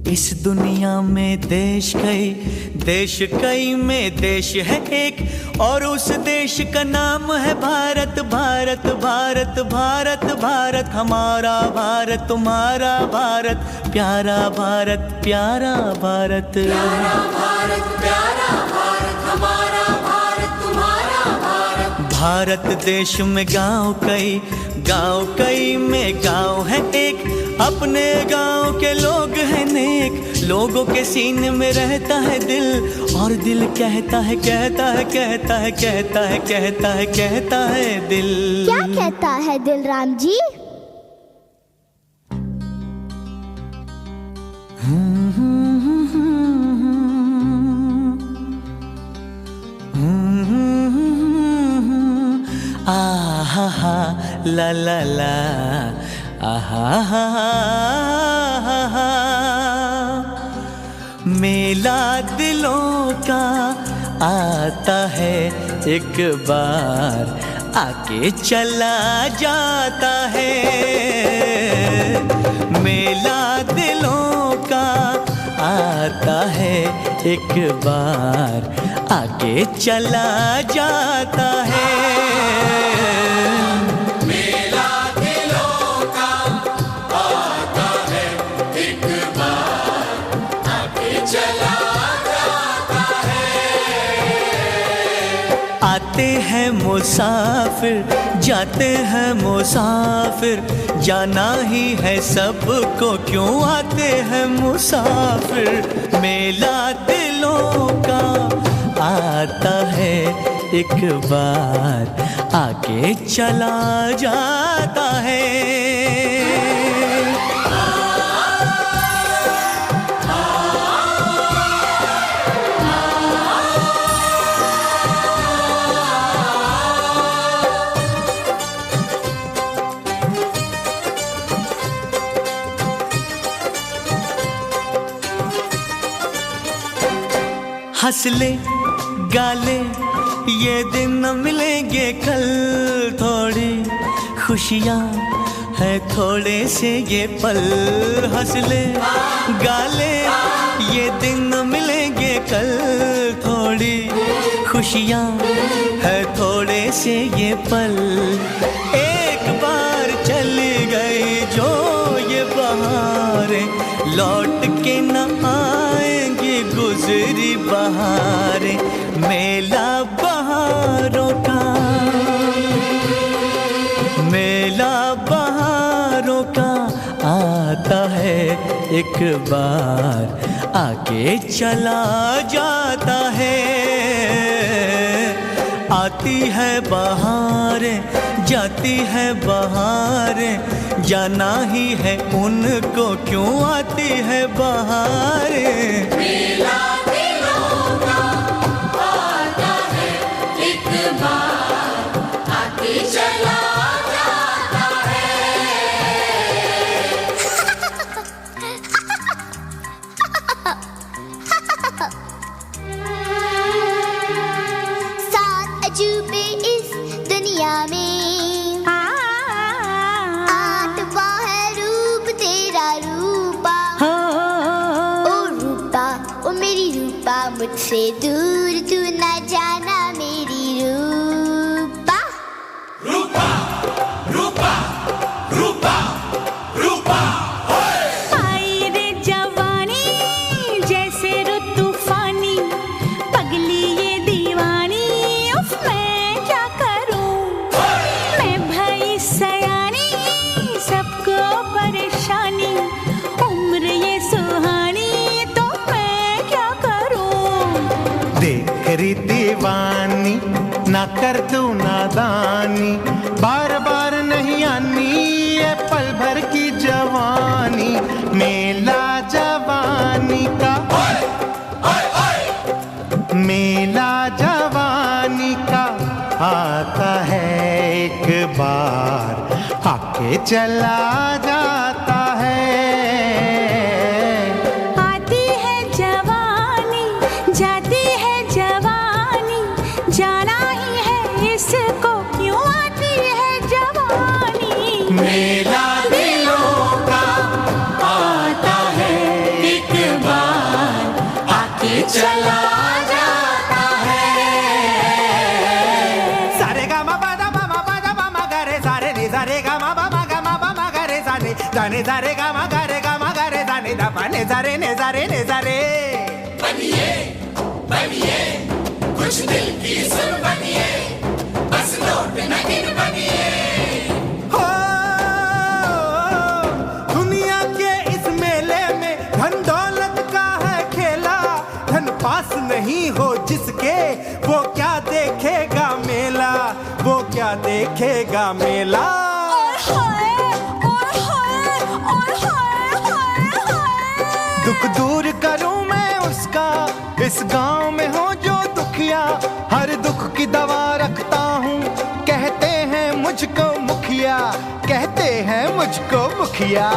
इस दुनिया में देश कई में देश है एक, और उस देश का नाम है भारत। भारत भारत भारत भारत हमारा भारत, तुम्हारा भारत, प्यारा भारत, प्यारा भारत, प्यारा भारत, प्यारा भारत, हमारा भारत, तुम्हारा भारत। भारत देश में गांव कई में गांव है एक, अपने गांव के लोग हैं नेक, लोगों के सीने में रहता है दिल, और दिल कहता है कहता है कहता है कहता है कहता है कहता है दिल। क्या कहता है दिल राम जी? आहा हा ला ला ला, आहा हा हा, मेला दिलों का आता है एक बार, आके चला जाता है। मेला दिलों का आता है एक बार, आके चला जाता है। आते हैं मुसाफिर, जाते हैं मुसाफिर, जाना ही है सबको, क्यों आते हैं मुसाफिर। मेला दिलों का आता है एक बार, आके चला जाता है। हंस ले गाले ये दिन न मिलेंगे कल, थोड़ी खुशियाँ है थोड़े से ये पल। हंस ले गाले ये दिन न मिलेंगे कल, थोड़ी खुशियाँ है थोड़े से ये पल। एक बार चली गई जो ये बहारें, लौट के न आएंगी गुजरी बहारें। मेला बहारों का, मेला बहारों का आता है एक बार, आके चला जाता है। आती है बहारें, जाती है बहारें, जाना ही है उनको, क्यों आती है बहारें। मेला दिलों का आता है एक बार, आके चला जाता है। सात अजूबे इस दुनिया में, आठवां है रूप तेरा रूपा। ओ रूपा, ओ मेरी रूपा, मुझसे दूर तू न जाना मेरी रूपा। रूपा रूपा रूपा रूपा, आई रे जवानी जैसे रुत तूफानी, पगली ये दीवानी, उफ मैं क्या करूं। मैं भई सयानी, सबको परेशानी, उम्र ये सुहानी, तो मैं क्या करूं। देख री दीवानी, ना कर तू नादानी, बार बार नहीं आनी ये पल भर की जवानी। मेला जवानी का, मेला जवानी का आता है एक बार, आके चला जाता है। आती है जवानी, जाती है जवानी, जाना ही है इसको, क्यों आती है जवानी। मेला दिलों का आता है एक गा मा गा रे जाने जाने जा रे गा मा गा रे जाने दा पा ने जा रे बनिए बनिए कुछ दिल की सुन बनिए बस नोट नगीन बनिए हो दुनिया के इस मेले में धन दौलत का है खेला धन पास नहीं हो जिसके वो क्या देखेगा मेला वो क्या देखेगा मेला दुख दूर करूं मैं उसका इस गांव में हो जो दुखिया हर दुख की दवा रखता हूँ कहते हैं मुझको मुखिया कहते हैं मुझको मुखिया